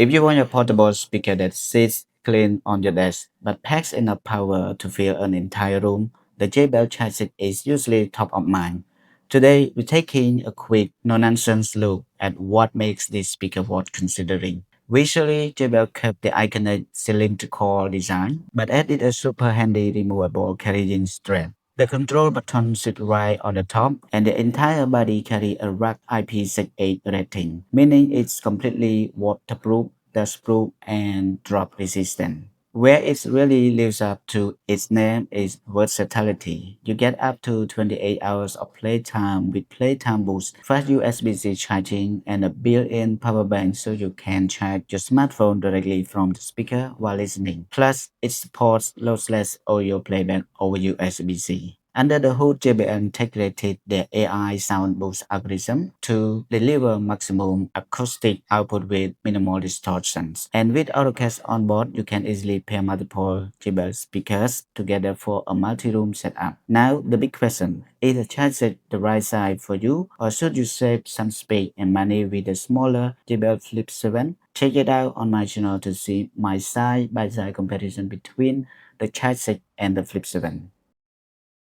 If you want a portable speaker that sits clean on your desk but packs enough power to fill an entire room, the JBL Charge is usually top of mind. Today, we're taking a quick, no-nonsense look at what makes this speaker worth considering. Visually, JBL kept the iconic cylindrical design, but added a super handy removable carrying strap. The control button sits right on the top, and the entire body carries a RAC IP68 rating, meaning it's completely waterproof, dustproof, and drop resistant. Where it really lives up to its name is versatility. You get up to 28 hours of playtime with Playtime Boost, fast USB-C charging, and a built-in power bank so you can charge your smartphone directly from the speaker while listening. Plus, it supports lossless audio playback over USB-C. Under the hood, JBL integrated their AI sound boost algorithm to deliver maximum acoustic output with minimal distortions. And with AutoCast on board, you can easily pair multiple JBL speakers together for a multi-room setup. Now, the big question, is the charger the right size for you, or should you save some space and money with a smaller JBL Flip 7? Check it out on my channel to see my side-by-side comparison between the Charge and the Flip 7.